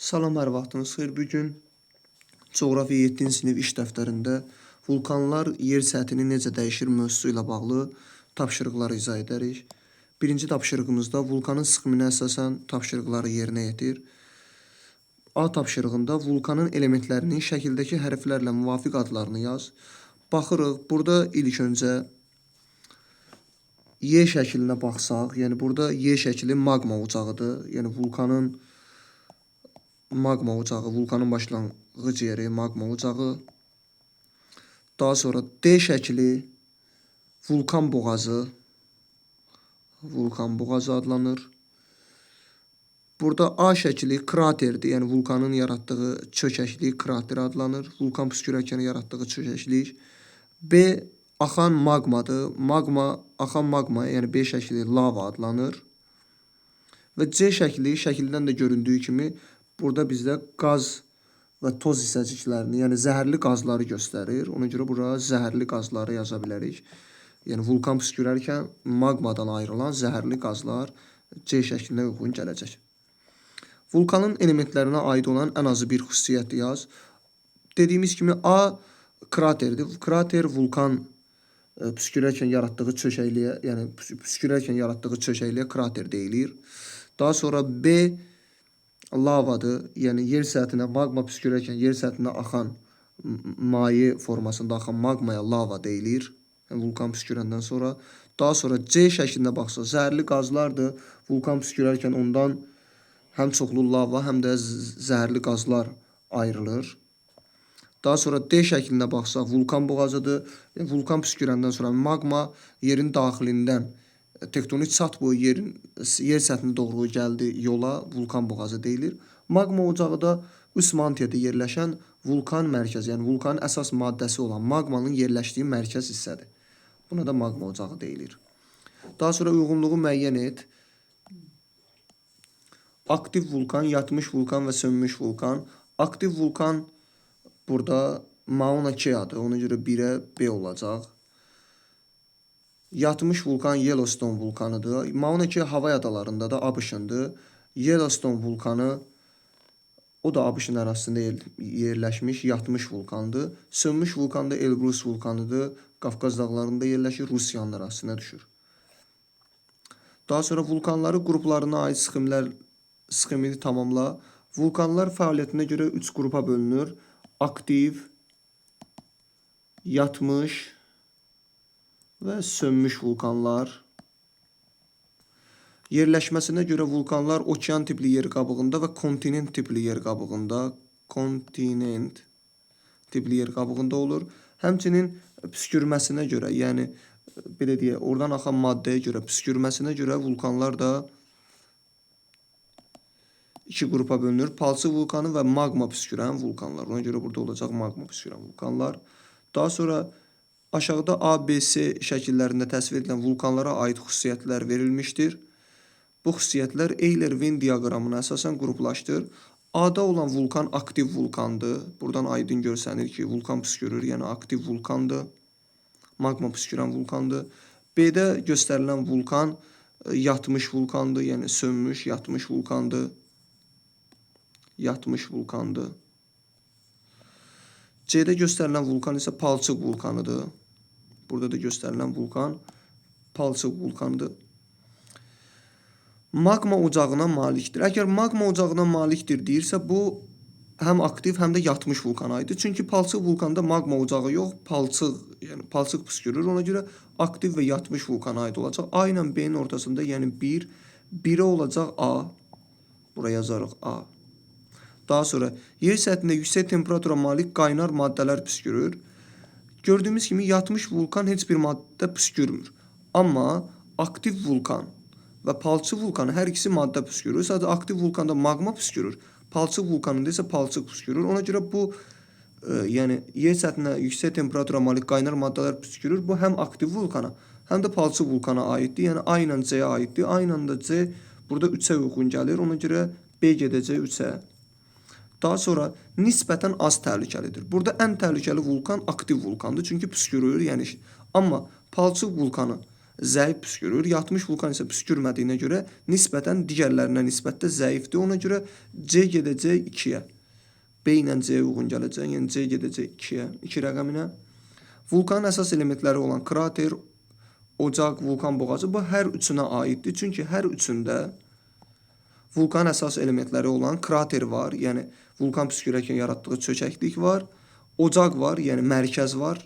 Salam, hər vaxtınız xeyir. Bugün coğrafiya 7-ci sinif iş dəftərində vulkanlar yer səthini necə dəyişir mövzusu ilə bağlı tapşırıqları izah edərik. Birinci tapşırığımızda vulkanın sıxımına əsasən tapşırıqları yerinə yetir. A tapşırığında vulkanın elementlərinin şəkildəki hərflərlə müvafiq adlarını yaz. Baxırıq, burada ilk öncə Y şəklinə baxsaq, yəni burada Y şəkli magma ocağıdır. Yəni vulkanın magma ocağı, vulkanın başlanğıc yeri, magma ocağı. Daha sonra D şəkli vulkan boğazı adlanır. Burada A şəkli kraterdir, yəni vulkanın yaratdığı çökəklik krater adlanır. Vulkan püskürərkən yaratdığı çökəklik. B axan magmadır. Axan magma, yəni B şəkli lava adlanır. Və C şəkli şəkildən də göründüyü kimi burada bizdə qaz və toz hissəciklərini, yəni zəhərli qazları göstərir. Ona görə bura zəhərli qazları yaza bilərik. Yəni vulkan püskürərkən magmadan ayrılan zəhərli qazlar C şəklinə uyğun gələcək. Vulkanın elementlərinə aid olan ən azı bir xüsusiyyət yaz. Dediyimiz kimi A kraterdir. Krater vulkan püskürərkən yaratdığı çökəkliyə, yəni püskürərkən yaratdığı çökəkliyə krater deyilir. Daha sonra B lavadır. Yəni yer səthinə magma püskürərkən yer səthinə axan maye formasında axan magmaya lava deyilir. Yəni vulkan püskürəndən sonra. Daha sonra C şəklində baxsaq, zəhərli qazlardır. Vulkan püskürərkən ondan həm çoxlu lava, həm də zəhərli qazlar ayrılır. Daha sonra D şəklində baxsaq, vulkan boğazıdır. Vulkan püskürəndən sonra magma yerin daxilindən tektonik çat boyu yer səthinə doğru gəldi yola, vulkan boğazı deyilir. Magma ocağı da üst mantiyada yerləşən vulkan mərkəzi, yəni vulkanın əsas maddəsi olan magmanın yerləşdiyi mərkəz hissədir. Buna da magma ocağı deyilir. Daha sonra uyğunluğu müəyyən et. Aktiv vulkan, yatmış vulkan və sönmüş vulkan. Aktiv vulkan burada Mauna Kea'dır. Ona görə 1-ə B olacaq. Yatmış vulkan Yellowstone vulkanıdır. Mauna Kea Havay adalarında da ABŞ-ındır. Yellowstone vulkanı o da ABŞ-ın ərazisində yerləşmiş yatmış vulkandır. Sönmüş vulkan da Elbrus vulkanıdır. Qafqaz dağlarında yerləşir, Rusiyanın ərazisinə düşür. Daha sonra vulkanları qruplarına aid sxemini tamamla. Vulkanlar fəaliyyətinə görə 3 qrupa bölünür. Aktiv, yatmış və sönmüş vulkanlar. Yerləşməsinə görə vulkanlar okean tipli yer qabığında və kontinent tipli yer qabığında olur. Həmçinin püskürməsinə görə, yəni belə deyək, oradan axan maddəyə görə, püskürməsinə görə vulkanlar da 2 qrupa bölünür. Palçıq vulkanı və magma püskürən vulkanlar. Ona görə burada olacaq magma püskürən vulkanlar. Daha sonra aşağıda A, B, C şəkillərində təsvir edilən vulkanlara aid xüsusiyyətlər verilmişdir. Bu xüsusiyyətlər Euler-Venn diaqramına əsasən qruplaşdır. A-da olan vulkan aktiv vulkandır. Buradan aydın görsənir ki, vulkan püskürür, yəni aktiv vulkandır. Magma püskürən vulkandır. B-də göstərilən vulkan yatmış vulkandır, yəni sönmüş, yatmış vulkandır. C-də göstərilən vulkan isə palçıq vulkanıdır. Burada da göstərilən vulkan palçıq vulkanıdır. Magma ocağına malikdir. Əgər magma ocağına malikdir deyirsə, bu həm aktiv, həm də yatmış vulkana aiddir. Çünki palçıq vulkanda magma ocağı yox, yəni palçıq püskürür. Ona görə aktiv və yatmış vulkana aid olacaq. A ilə B-nin ortasında, yəni 1'ə olacaq A. Buraya yazarıq A. Daha sonra yer səthində yüksək temperatura malik qaynar maddələr püskürür. Gördüyümüz kimi yatmış vulkan heç bir maddə püskürmür. Amma aktiv vulkan və palçıq vulkanı hər ikisi maddə püskürür. Sadəcə aktiv vulkanda magma püskürür. Palçıq vulkanında isə palçıq püskürür. Ona görə bu, yəni yer səthinə yüksək temperatura malik qaynar maddələr püskürür. Bu həm aktiv vulkana, həm də palçıq vulkana aiddir. Yəni A ilə C-yə aiddir. A ilə də C burada 3-ə uyğun gəlir. Ona görə B gedəcək 3-ə. Daha sonra nisbətən az təhlükəlidir. Burada ən təhlükəli vulkan aktiv vulkandır. Çünki püskürür, yəni. Amma palçıq vulkanı zəif püskürür. Yatmış vulkan isə püskürmədiyinə görə nisbətən digərlərinə nisbətdə zəifdir. Ona görə C gedəcək 2-yə. B ilə C uyğun gələcək. Yəni C gedəcək 2-yə, 2 rəqəminə. Vulkanın əsas elementləri olan krater, ocaq, vulkan boğazı bu hər üçünə aiddir. Çünki hər üçündə vulkanın əsas elementləri olan krater var, yəni vulkan püskürərkən yaratdığı çökəklik var, ocaq var, yəni mərkəz var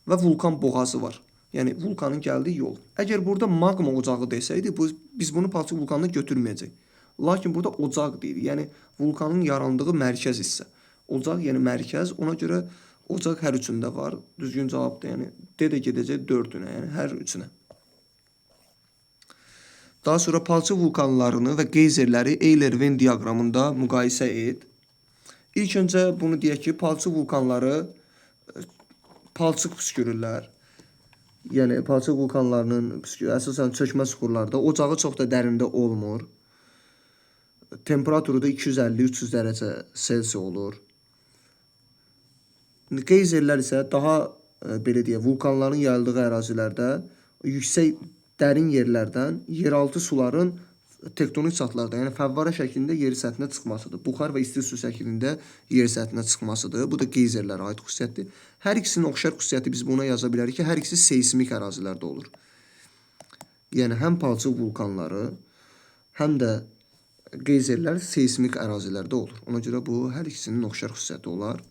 və vulkan boğazı var. Yəni vulkanın gəldiyi yol. Əgər burada magma ocağı desəydi, biz bunu palçıq vulkanına götürməyəcək. Lakin burada ocaq deyir, yəni vulkanın yarandığı mərkəz hissə. Ocaq, yəni mərkəz, ona görə ocaq hər üçündə var. Düzgün cavabdır, yəni D də gedəcək 4-ünə, yəni hər üçünə. Daha sonra palçıq vulkanlarını və qeyzerləri Euler-Venn diaqramında müqayisə et. İlk öncə bunu deyək ki, palçıq vulkanları palçıq püskürürlər. Yəni palçıq vulkanlarının əsasən çökmə süxurlarda ocağı çox da dərində olmur. Temperaturu da 250-300 dərəcə Selsi olur. Qeyzerlər isə daha belə deyək, vulkanların yayıldığı ərazilərdə yüksək dərin yerlərdən yeraltı suların tektonik çatlarda, yəni fəvvara şəklində yer səthinə çıxmasıdır. Buxar və isti su şəklində yer səthinə çıxmasıdır. Bu da qeyzerlərə aid xüsusiyyətdir. Hər ikisinin oxşar xüsusiyyəti biz buna yaza bilərik ki, hər ikisi seismik ərazilərdə olur. Yəni həm palçıq vulkanları, həm də qeyzerlər seismik ərazilərdə olur. Ona görə bu hər ikisinin oxşar xüsusiyyəti olar.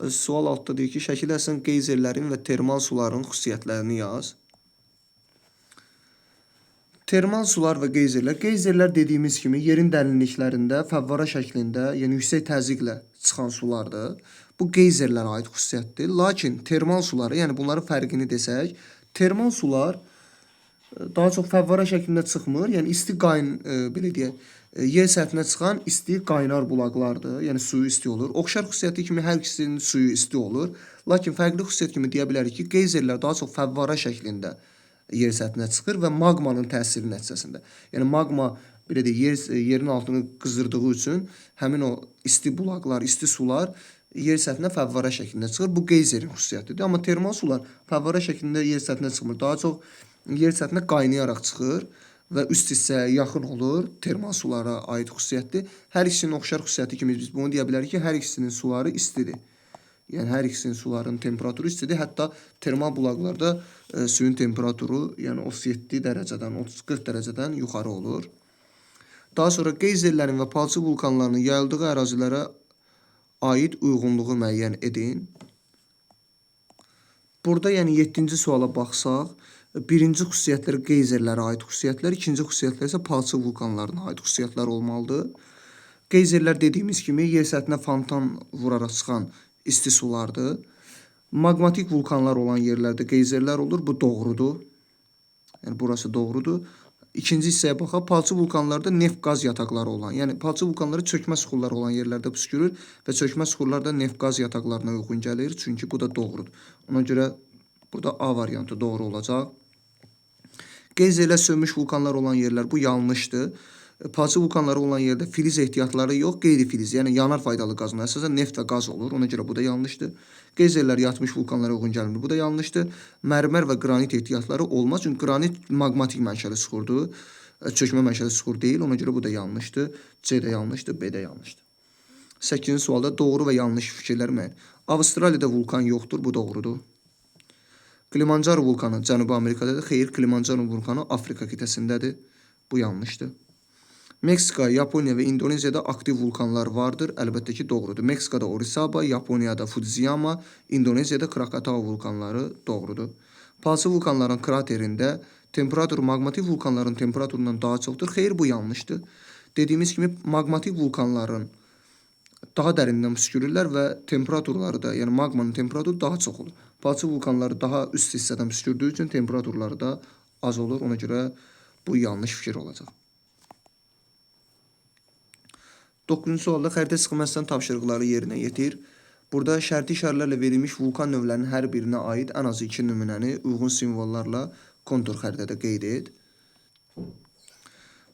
Sual altda deyir ki, şəkildə əsasən qeyzerlərin və termal suların xüsusiyyətlərini yaz. Termal sular və qeyzerlər. Qeyzerlər dediyimiz kimi yerin dərinliklərində fəvvara şəklində, yəni yüksək təzyiqlə çıxan sulardır. Bu qeyzerlərə aid xüsusiyyətdir. Lakin termal suları, yəni bunların fərqini desək, termal sular daha çox fəvvara şəklində çıxmır. Yəni isti belə deyək, yer səthinə çıxan isti qaynar bulaqlardır. Yəni suyu isti olur. Oxşar xüsusiyyəti kimi hər ikisinin suyu isti olur. Lakin fərqli xüsusiyyət kimi deyə bilərik ki, qeyzerlər daha çox fəvvara şəklində yer səthinə çıxır və maqmanın təsiri nəticəsində. Yəni maqma belə deyək, yerin altını qızdırdığı üçün həmin o isti bulaqlar, isti sular yer səthinə fəvvara şəklində çıxır. Bu qeyzerin xüsusiyyətidir. Amma termal sular fəvvara şəklində yer səthinə çıxmır. Daha çox yer səthinə qaynayaraq çıxır və üst hissəyə yaxın olur. Termal sulara aid xüsusiyyətdir. Hər ikisinin oxşar xüsusiyyəti kimi biz bunu deyə bilərik ki, hər ikisinin suları istidir. Yəni hər ikisinin suların temperaturu istidir. Hətta termal bulaqlarda suyun temperaturu yəni 37 dərəcədən, 30-40 dərəcədən yuxarı olur. Daha sonra qeyzerlərin və palçıq vulkanlarının yayıldığı ərazilərə aid uyğunluğu müəyyən edin. Burada yəni 7-ci suala baxsaq, birinci xüsusiyyətləri qeyzerlərə aid xüsusiyyətlər, ikinci xüsusiyyətlər isə palçıq vulkanlarına aid xüsusiyyətlər olmalıdır. Qeyzerlər dediyimiz kimi yer səthinə fontan vuraraq çıxan isti sulardır. Maqmatik vulkanlar olan yerlərdə qeyzerlər olur. Bu doğrudur. Yəni burası doğrudur. İkinci hissəyə baxaq. Palçıq vulkanlarda neft qaz yataqları olan, yəni palçıq vulkanları çökmə süxurları olan yerlərdə püskürür və çökmə süxurlarda neft qaz yataqlarına uyğun gəlir. Çünki bu da doğrudur. Ona görə burada A variantı doğru olacaq. Qeyzerlə sönmüş vulkanlar olan yerlər bu yanlışdır. Palçıq vulkanları olan yerdə filiz ehtiyatları yox, qeyri-filiz, yəni yanar faydalı qazın əsasən neft və qaz olur. Ona görə bu da yanlışdır. Qeyzerlər yatmış vulkanlara uyğun gəlmir. Bu da yanlışdır. Mərmər və qranit ehtiyatları olmaz. Çünki qranit maqmatik mənşəli süxurdur. Çökmə mənşəli süxur deyil. Ona görə bu da yanlışdır. C də yanlışdır, B də yanlışdır. 8-ci sualda doğru və yanlış fikirlər müəyyən. Avstraliyada vulkan yoxdur. Bu doğrudur. Kilimanjaro vulkanı Cənubi Amerikadadır. Xeyr, Kilimanjaro vulkanı Afrika qitəsindədir. Bu yanlışdır. Meksika, Yaponiya və Indoneziyada aktiv vulkanlar vardır. Əlbəttə ki, doğrudur. Meksikada Orizaba, Yaponiyada Fudziyama, Indoneziyada Krakatau vulkanları doğrudur. Palçıq vulkanların kraterində temperatur maqmatik vulkanların temperaturundan daha çoxdur. Xeyr, bu yanlışdır. Dediyimiz kimi maqmatik vulkanların daha dərindən püskürürlər və temperaturları da, yəni maqmanın temperaturu daha çox olur. Palçıq vulkanları daha üst hissədən püskürdüyü üçün temperaturları da az olur. Ona görə bu yanlış fikir olacaq. 9-cu sualda xəritə sıxılmasından tapşırıqları yerinə yetir. Burada şərti işarələrlə verilmiş vulkan növlərinin hər birinə aid ən azı 2 nümunəni uyğun simvollarla kontur xəritədə qeyd et.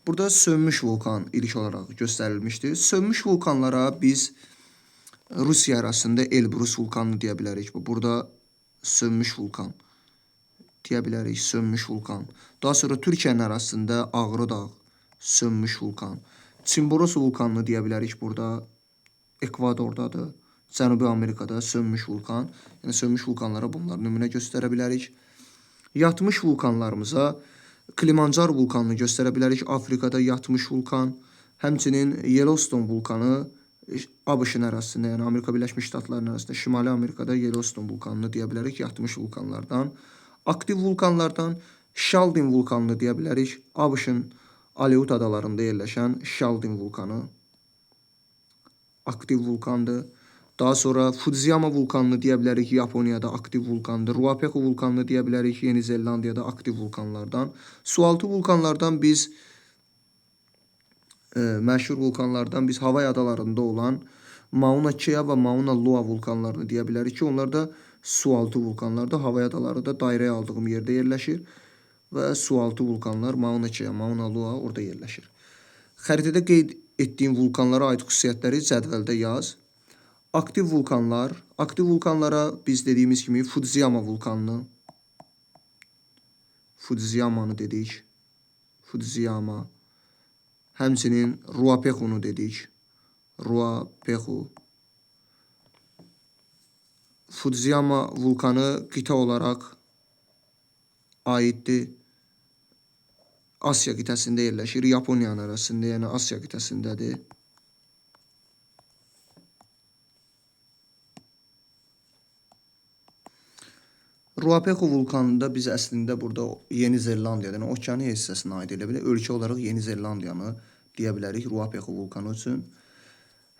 Burada sönmüş vulkan ilk olaraq göstərilmişdir. Sönmüş vulkanlara biz Rusiya arasında Elbrus vulkanını deyə bilərik. Burada sönmüş vulkan deyə bilərik, sönmüş vulkan. Daha sonra Türkiyənin ərazisində Ağrı dağ, sönmüş vulkan. Çimboros vulkanını deyə bilərik burada, Ekvadordadır. Cənubi Amerikada sönmüş vulkan. Yəni sönmüş vulkanlara bunlar nümunə göstərə bilərik. Yatmış vulkanlarımıza Kilimanjaro vulkanını göstərə bilərik. Afrikada yatmış vulkan. Həmçinin Yellowstone vulkanı ABŞ-ın ərazisində, yəni Amerika Birləşmiş Ştatlarının ərazisində, Şimali Amerikada Yellowstone vulkanını deyə bilərik yatmış vulkanlardan. Aktiv vulkanlardan Şaldin vulkanını deyə bilərik. ABŞ-ın Aleut adalarında yerləşən Şaldin vulkanı aktiv vulkandır. Daha sonra Fudziyama vulkanını deyə bilərik, Yaponiyada aktiv vulkandır. Ruapehu vulkanını deyə bilərik, Yeni Zelandiyada aktiv vulkanlardan. Sualtı vulkanlardan biz məşhur vulkanlardan biz Havay adalarında olan Mauna Kea və Mauna Loa vulkanlarını deyə bilərik ki, onlar da sualtı vulkanlardır. Havay adaları da dairəyə aldığım yerdə yerləşir və sualtı vulkanlar Mauna Kea, Mauna Loa orada yerləşir. Xəritədə qeyd etdiyim vulkanlara aid xüsusiyyətləri cədvəldə yaz. Aktiv vulkanlar, aktiv vulkanlara biz dediyimiz kimi Fudziyama vulkanını, Fudziyamanı dedik, Fudziyama. Həmçinin Ruapehunu dedik, Ruapehu. Fudziyama vulkanı qitə olaraq aiddir. Asiya qitəsində yerləşir, Yaponiyanın arasında, yəni Asiya qitəsindədir. Ruapehu vulkanında biz əslində burada Yeni Zelandiyadan, yəni Okeaniya hissəsinə aid elə bilir. Ölkə olaraq Yeni Zelandiyanı deyə bilərik Ruapehu vulkanı üçün.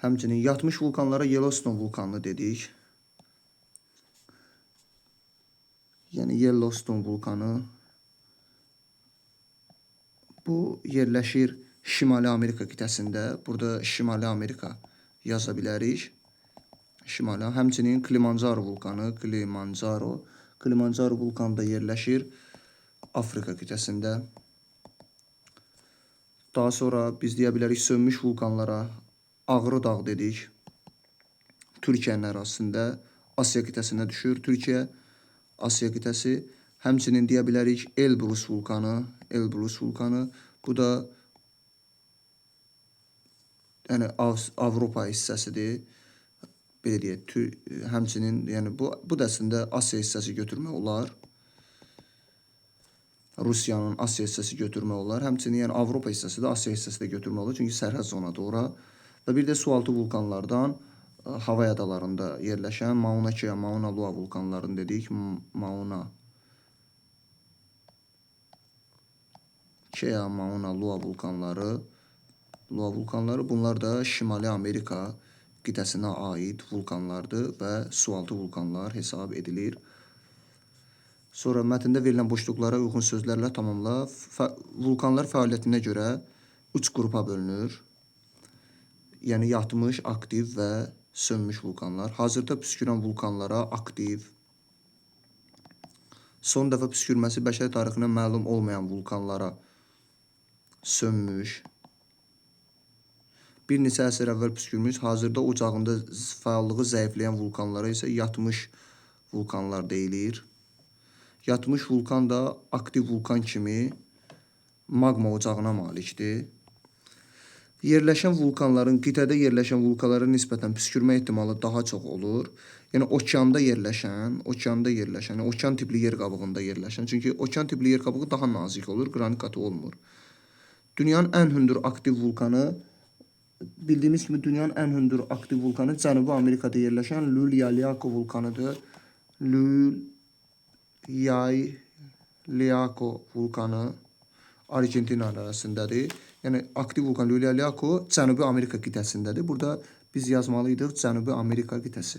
Həmçinin yatmış vulkanlara Yellowstone vulkanını dedik. Yəni Yellowstone vulkanı. Bu yerləşir Şimali Amerika qitəsində. Burada Şimali Amerika yaza bilərik. Şimali. Həmçinin Kilimanjaro vulkanı, Kilimanjaro vulkanı da yerləşir Afrika qitəsində. Daha sonra biz deyə bilərik sönmüş vulkanlara Ağrı dağ dedik. Türkiyənin ərazisində Asiya qitəsinə düşür. Türkiyə, Asiya qitəsi. Həmçinin deyə bilərik Elbrus vulkanı. Bu da yəni Avropa hissəsidir. Belə deyək, həmçinin yəni bu da əslində Asiya hissəsi götürmək olar. Rusiyanın Asiya hissəsi götürmək olar. Həmçinin yəni Avropa hissəsi də Asiya hissəsi də götürmək olar. Çünki sərhəd zonadır ora. Və bir də sualtı vulkanlardan Havay adalarında yerləşən Mauna Kea, Mauna Loa vulkanlarını dedik. Mauna Kea, Mauna Loa vulkanları. Bunlar da Şimali Amerika qitəsinə aid vulkanlardır və sualtı vulkanlar hesab edilir. Sonra mətndə verilən boşluqlara uyğun sözlərlə tamamla. Vulkanlar fəaliyyətinə görə 3 qrupa bölünür. Yəni yatmış, aktiv və sönmüş vulkanlar. Hazırda püskürən vulkanlara aktiv, son dəfə püskürməsi bəşər tarixinə məlum olmayan vulkanlara sönmüş, bir neçə əsr əvvəl püskürmüş, hazırda ocağında fəallığı zəifləyən vulkanlara isə yatmış vulkanlar deyilir. Yatmış vulkan da aktiv vulkan kimi magma ocağına malikdir. Yerləşən vulkanların, qitədə yerləşən vulkanlara nisbətən püskürmə ehtimalı daha çox olur. Yəni okeanda yerləşən, yəni okean tipli yer qabığında yerləşən. Çünki okean tipli yer qabığı daha nazik olur, qranik qatı olmur. Dünyanın ən hündür aktiv vulkanı, bildiyimiz kimi dünyanın ən hündür aktiv vulkanı Cənubi Amerikada yerləşən Lülyalyako vulkanıdır. Lülyalyako vulkanı Argentina ərazisindədir. Yəni aktiv vulkan Lülyalyako Cənubi Amerika qitəsindədir. Burada biz yazmalıydıq Cənubi Amerika qitəsi.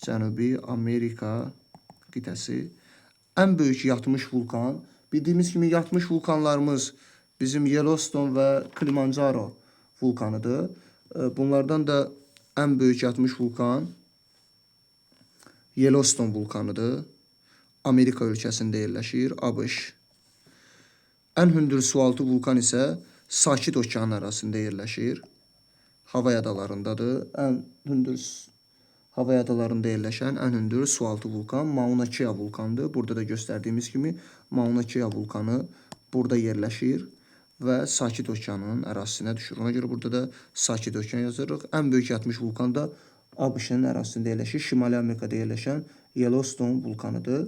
Cənubi Amerika qitəsi. Ən böyük yatmış vulkan, bildiyimiz kimi yatmış vulkanlarımız bizim Yellowstone və Kilimanjaro vulkanıdır. Bunlardan da ən böyük yatmış vulkan Yellowstone vulkanıdır. Amerika ölkəsində yerləşir, ABŞ. Ən hündür sualtı vulkan isə Sakit Okeanı arasında yerləşir. Havay adalarındadır. Ən hündür Havay adalarında yerləşən ən hündür sualtı vulkan Mauna Kea vulkanıdır. Burada da göstərdiyimiz kimi Mauna Kea vulkanı burada yerləşir və Sakit Okeanının ərazisinə düşür. Ona görə burada da Sakit Okean yazırıq. Ən böyük yatmış vulkan da ABŞ-ın ərazisində yerləşir. Şimali Amerikada yerləşən Yellowstone vulkanıdır.